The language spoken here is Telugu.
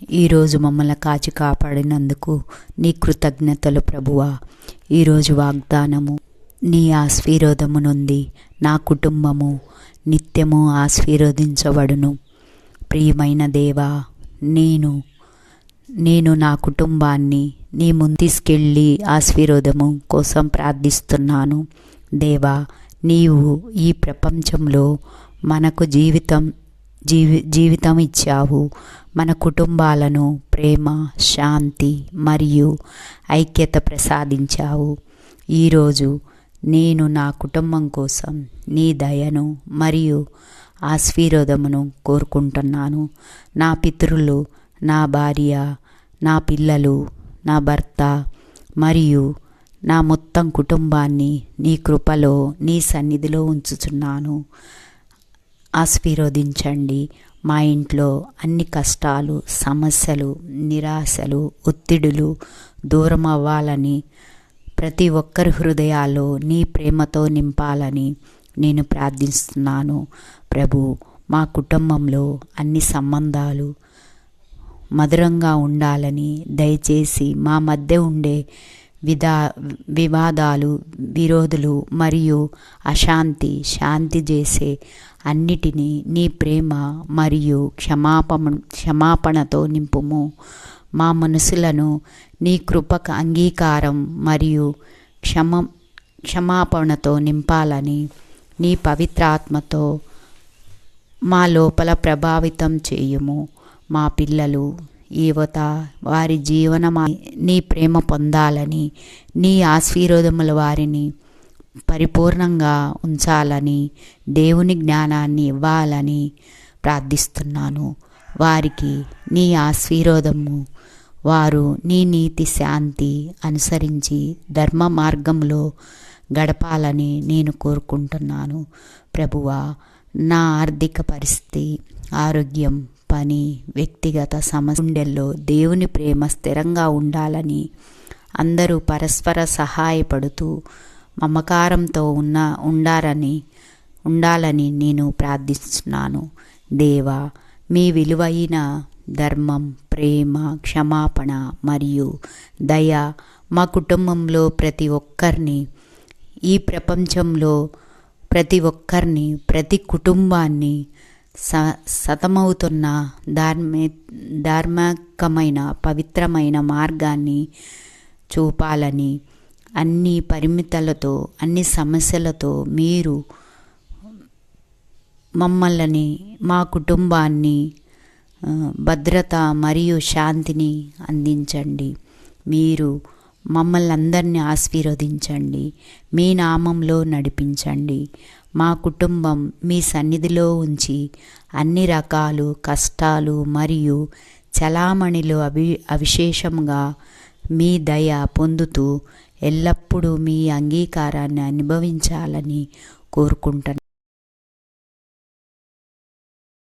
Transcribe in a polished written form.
ఈరోజు మమ్మల్ని కాచి కాపాడినందుకు నీ కృతజ్ఞతలు ప్రభువా. ఈరోజు వాగ్దానము నీ ఆశీర్వాదము నుండి నా కుటుంబము నిత్యము ఆశీర్వదించబడును. ప్రియమైన దేవా, నేను నా కుటుంబాన్ని నీ ముందు తీసుకెళ్ళి ఆశీర్వాదము కోసం ప్రార్థిస్తున్నాను. దేవా, నీవు ఈ ప్రపంచంలో మనకు జీవితం ఇచ్చావు. మన కుటుంబాలను ప్రేమ, శాంతి మరియు ఐక్యత ప్రసాదించావు. ఈరోజు నేను నా కుటుంబం కోసం నీ దయను మరియు ఆశీర్వాదమును కోరుకుంటున్నాను. నా పితరులు, నా భార్య, నా పిల్లలు, నా భర్త మరియు నా మొత్తం కుటుంబాన్ని నీ కృపలో, నీ సన్నిధిలో ఉంచుచున్నాను. ఆశీర్వదించండి. మా ఇంట్లో అన్ని కష్టాలు, సమస్యలు, నిరాశలు, ఒత్తిడులు దూరం అవ్వాలని, ప్రతి ఒక్కరి హృదయాల్లో నీ ప్రేమతో నింపాలని నేను ప్రార్థిస్తున్నాను. ప్రభు, మా కుటుంబంలో అన్ని సంబంధాలు మధురంగా ఉండాలని దయచేసి మా మధ్య ఉండే వివాదాలు, విరోధులు మరియు శాంతి చేసే అన్నిటినీ నీ ప్రేమ మరియు క్షమాపణతో నింపుము. మా మనసులను నీ కృపకు అంగీకారం మరియు క్షమాపణతో నింపాలని నీ పవిత్రాత్మతో మా లోపల ప్రభావితం చేయుము. మా పిల్లలు, యువత వారి జీవనమా నీ ప్రేమ పొందాలని, నీ ఆశీర్వాదముల వారిని పరిపూర్ణంగా ఉంచాలని, దేవుని జ్ఞానాన్ని ఇవ్వాలని ప్రార్థిస్తున్నాను. వారికి నీ ఆశీర్వాదము, వారు నీ నీతి శాంతి అనుసరించి ధర్మ మార్గంలో గడపాలని నేను కోరుకుంటున్నాను. ప్రభువా, నా ఆర్థిక పరిస్థితి, ఆరోగ్యం, పని, వ్యక్తిగత సమస్యల్లో దేవుని ప్రేమ స్థిరంగా ఉండాలని, అందరూ పరస్పర సహాయపడుతూ మమకారంతో ఉండాలని నేను ప్రార్థిస్తున్నాను. దేవా, మీ విలువైన ధర్మం, ప్రేమ, క్షమాపణ మరియు దయ మా కుటుంబంలో ఈ ప్రపంచంలో ప్రతి కుటుంబాన్ని సతమవుతున్న ధార్మికమైన పవిత్రమైన మార్గాన్ని చూపాలని, అన్ని పరిమితులతో, అన్ని సమస్యలతో మీరు మమ్మల్ని, మా కుటుంబాన్ని భద్రత మరియు శాంతిని అందించండి. మీరు మమ్మల్ని అందరినీ ఆశీర్వదించండి. మీ నామంలో నడిపించండి. మా కుటుంబం మీ సన్నిధిలో ఉంచి అన్ని రకాలు కష్టాలు మరియు చలామణిలో అవిశేషంగా మీ దయ పొందుతూ ఎల్లప్పుడూ మీ అంగీకారాన్ని అనుభవించాలని కోరుకుంటున్నాను.